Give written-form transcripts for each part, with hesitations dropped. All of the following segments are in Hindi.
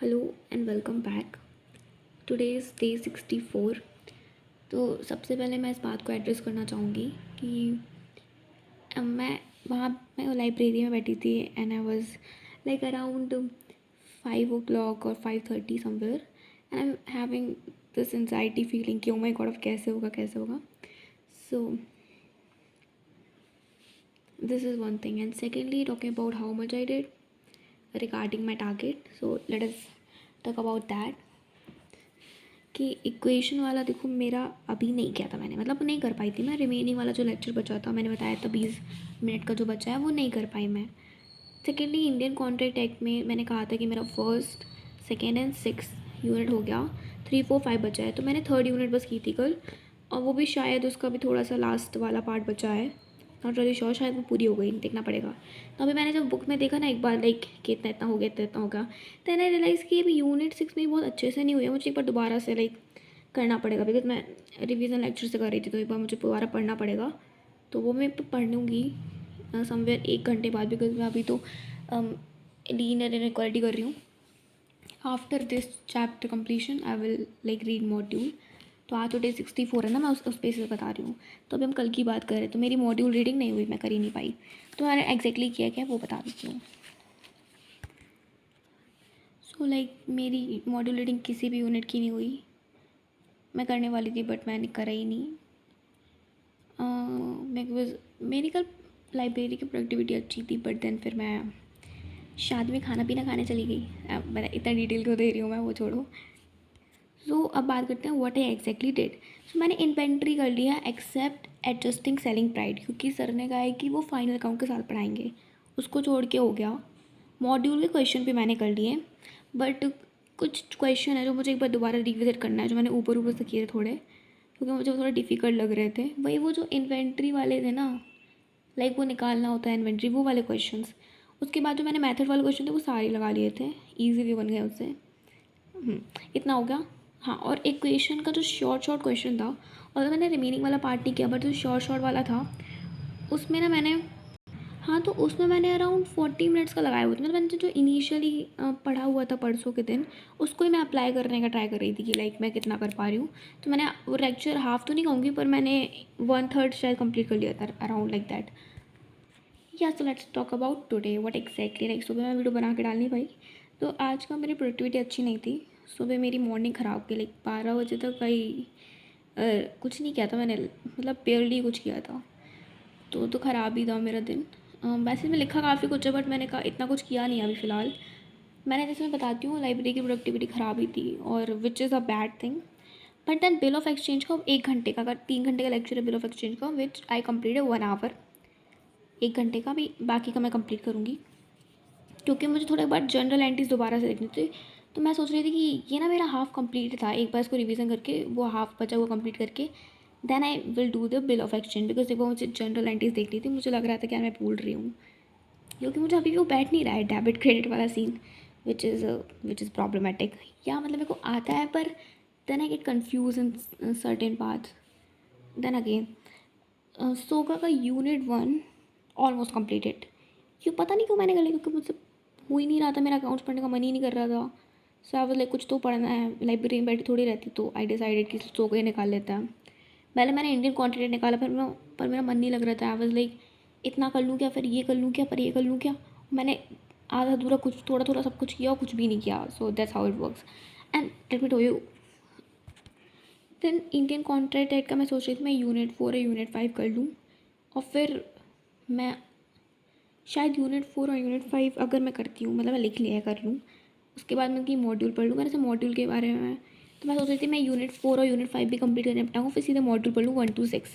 Hello and welcome back. Today is day 64। तो सबसे पहले मैं इस बात को एड्रेस करना चाहूँगी कि मैं लाइब्रेरी में बैठी थी and I was like around 5 o'clock और 5:30 somewhere and I am having this anxiety feeling कि ओ माय गॉड अब कैसे होगा। So this is one thing and secondly talking about how much I did regarding my target. So let us talk about that. कि इक्वेशन वाला देखो मेरा अभी नहीं किया था मैंने, मतलब नहीं कर पाई थी मैं। रिमेनिंग वाला जो लेक्चर बचा था, मैंने बताया था 20 मिनट का जो बचा है वो नहीं कर पाई मैं। सेकेंडली इंडियन कॉन्ट्रैक्ट एक्ट में मैंने कहा था कि मेरा first second and 6th unit हो गया, 3 4 5 बचा है, तो मैंने 3rd यूनिट बस की थी कल, और वो भी शायद उसका भी थोड़ा सा लास्ट वाला पार्ट बचा है। नॉट रियली श्योर, शायद वो पूरी हो गई, देखना पड़ेगा। तो अभी मैंने जब बुक में देखा ना एक बार लाइक कि इतना हो गया इतना हो गया, तो आई रियलाइज़ कि अभी यूनिट 6 में बहुत अच्छे से नहीं हुई है। मुझे एक बार दोबारा से लाइक करना पड़ेगा, बिकॉज मैं रिवीजन लेक्चर से कर रही थी, तो एक बार मुझे दोबारा पढ़ना पड़ेगा। तो वो मैं पढ़ लूँगी समवेयर 1 घंटे बाद, बिकॉज मैं अभी तो लीनियर इनइक्वालिटी कर रही हूँ। After this chapter completion I will like read module. तो आज तो डे 64 है ना, मैं उस बेसिस पे बता रही हूँ। तो अभी हम कल की बात करें तो मेरी मॉड्यूल रीडिंग नहीं हुई, मैं कर ही नहीं पाई। तो मैंने एग्जैक्टली किया क्या वो बता देती हूँ। सो लाइक मेरी मॉड्यूल रीडिंग किसी भी यूनिट की नहीं हुई। मैं करने वाली थी बट मैंने करा ही नहीं। बिकॉज मेरी कल लाइब्रेरी की प्रोडक्टिविटी अच्छी थी, बट देन फिर मैं शादी में खाना पीना खाने चली गई। मैं इतना डिटेल क्यों दे रही हूँ मैं, वो छोड़ो। सो अब बात करते हैं व्हाट आई एग्जैक्टली डिड। सो मैंने इन्वेंट्री कर लिया एक्सेप्ट एडजस्टिंग सेलिंग प्राइड, क्योंकि सर ने कहा है कि वो फाइनल अकाउंट के साथ पढ़ाएंगे, उसको छोड़ के हो गया। मॉड्यूल के क्वेश्चन पे मैंने कर लिए, बट कुछ क्वेश्चन है जो मुझे एक बार दोबारा रिविजिट करना है, जो मैंने ऊपर ऊपर से किए थे थोड़े, क्योंकि मुझे वो थोड़ा डिफ़िकल्ट लग रहे थे। वही वो जो इन्वेंट्री वाले थे ना, लाइक वो निकालना होता है इन्वेंट्री, वो वाले क्वेश्चंस। उसके बाद जो मैंने मेथड वाले क्वेश्चन थे वो सारे लगा लिए थे, ईजी भी बन गए उससे। इतना हो गया। हाँ, और इक्वेशन का जो शॉर्ट क्वेश्चन था, और मैंने रिमेनिंग वाला पार्ट नहीं किया, बट जो शॉर्ट वाला था उसमें ना मैंने, हाँ तो उसमें मैंने अराउंड 40 मिनट्स का लगाया हुआ था। मतलब मैंने जो इनिशियली पढ़ा हुआ था परसों के दिन, उसको ही मैं अप्लाई करने का ट्राई कर रही थी कि लाइक मैं कितना कर पा रही हूँ। तो मैंने वो लेक्चर हाफ तो नहीं कहूँगी, पर मैंने 1/3 शायद कंप्लीट कर लिया था, around like that. Yeah so let's talk about today what exactly. Like सुबह मैं वीडियो बना के डाल नहीं पाई, तो आज का मेरी प्रोडक्टिविटी अच्छी नहीं थी। सुबह मेरी मॉर्निंग ख़राब गई, लाइक 12 बजे तक कहीं कुछ नहीं किया था मैंने, मतलब पेयरली कुछ किया था, तो ख़राब ही था मेरा दिन। वैसे मैं लिखा काफ़ी कुछ है, बट मैंने कहा इतना कुछ किया नहीं अभी फ़िलहाल। मैंने जैसे मैं बताती हूँ, लाइब्रेरी की प्रोडक्टिविटी ख़राब ही थी, और which is a bad thing. But then bill of exchange का 1 घंटे का, अगर 3 घंटे का लेक्चर है बिल ऑफ एक्सचेंज का, विच आई कम्प्लीट 1 आवर। 1 घंटे का भी बाकी का मैं कंप्लीट करूँगी, क्योंकि मुझे थोड़ा एक बार जनरल एंट्रीज दोबारा से देखनी थी। तो मैं सोच रही थी कि ये ना मेरा हाफ कंप्लीट था, एक बार इसको रिवीजन करके वो हाफ बचा वो कंप्लीट करके then I will do the bill of exchange, because देखो मुझे जनरल एंट्रीज देखनी थी। मुझे लग रहा था कि यार मैं भूल रही हूँ, क्योंकि मुझे अभी भी वो बैठ नहीं रहा है डेबिट क्रेडिट वाला सीन, विच इज़ प्रॉब्लमेटिक। या मतलब मेरे को आता है, पर then I get confuse in certain parts. Then again सोगा का यूनिट 1 ऑलमोस्ट कम्प्लीटेड। क्यों पता नहीं क्यों मैंने कर लिया, क्योंकि मुझसे हो ही नहीं रहा था, मेरा अकाउंट्स पढ़ने का मन ही नहीं कर रहा था। सो आई वाज लाइक कुछ तो पढ़ना है, लाइब्रेरी में बैठी थोड़ी रहती, तो आई डिसाइडेड कि सोगा ही निकाल लेता है। पहले मैंने इंडियन कॉन्टिनेंट निकाला, पर मेरा मन नहीं लग रहा था। आई वाज लाइक इतना कर लूँ क्या, फिर ये कर लूँ क्या, पर ये कर लूँ क्या। मैंने आधा अधूरा कुछ थोड़ा थोड़ा सब कुछ किया और कुछ भी नहीं किया। So that's how it works. And let me tell you, then Indian Contract Act का मैं सोच रही थी मैं यूनिट 4 या यूनिट 5 कर लूँ, और फिर मैं शायद यूनिट 4 और यूनिट 5 अगर मैं करती हूँ, मतलब मैं लिख लिया कर लूँ, उसके बाद मैं उनकी मॉड्यूल पढ़ लूँ। मैंने से मॉड्यूल के बारे में तो मैं सोच रही थी मैं यूनिट 4 और यूनिट 5 भी कंप्लीट करने निपटाऊँ, फिर सीधे मॉड्यूल पढ़ लूँ 1 to 6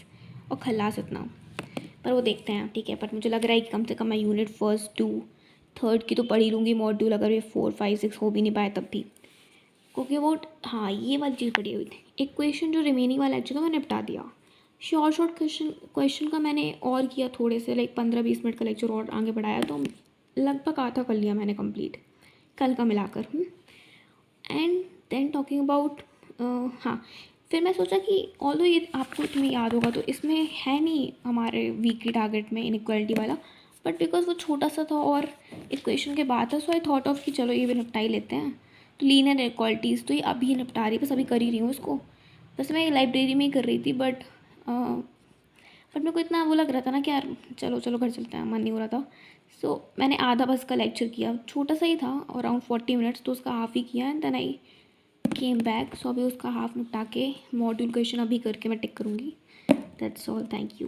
और खल्लास इतना। पर वो देखते हैं, ठीक है। पर मुझे लग रहा है कि कम से कम मैं यूनिट 1, 2, 3 की तो पढ़ ही लूँगी मॉड्यूल, अगर ये 4, 5, 6 हो भी नहीं पाए तब भी, क्योंकि वो हाँ ये वाली चीज़ पढ़ी हुई थी। इक्वेशन जो रिमेनिंग वाला लेक्चर था मैंने निपटा दिया। शॉर्ट क्वेश्चन का मैंने और किया थोड़े से, लाइक 15-20 मिनट का लेक्चर और आगे बढ़ाया, तो लगभग आधा कर लिया मैंने कंप्लीट कल का मिलाकर। एंड देन टॉकिंग अबाउट, हाँ फिर मैं सोचा कि ऑल्दो ये आपको तुम्हें याद होगा, तो इसमें है नहीं हमारे वीकली टारगेट में इनइक्वालिटी वाला, बट बिकॉज वो छोटा सा था और इक्वेशन के बाद था, सो आई थॉट ऑफ कि चलो ये भी निपटा ही लेते हैं। तो लीनियर क्वालिटीज़ तो ये अभी निपटा रही, बस अभी कर ही रही हूँ उसको। बस मैं लाइब्रेरी में ही कर रही थी, बट मेरे को इतना वो लग रहा था ना कि यार चलो चलो घर चलते हैं, मन नहीं हो रहा था। सो मैंने आधा बस का लेक्चर किया, छोटा सा ही था, अराउंड 40 मिनट्स, तो उसका हाफ़ ही किया and then I came back. So अभी उसका हाफ़ निपटा के मॉड्यूल क्वेश्चन अभी करके मैं टिक करूँगी। That's all, thank you.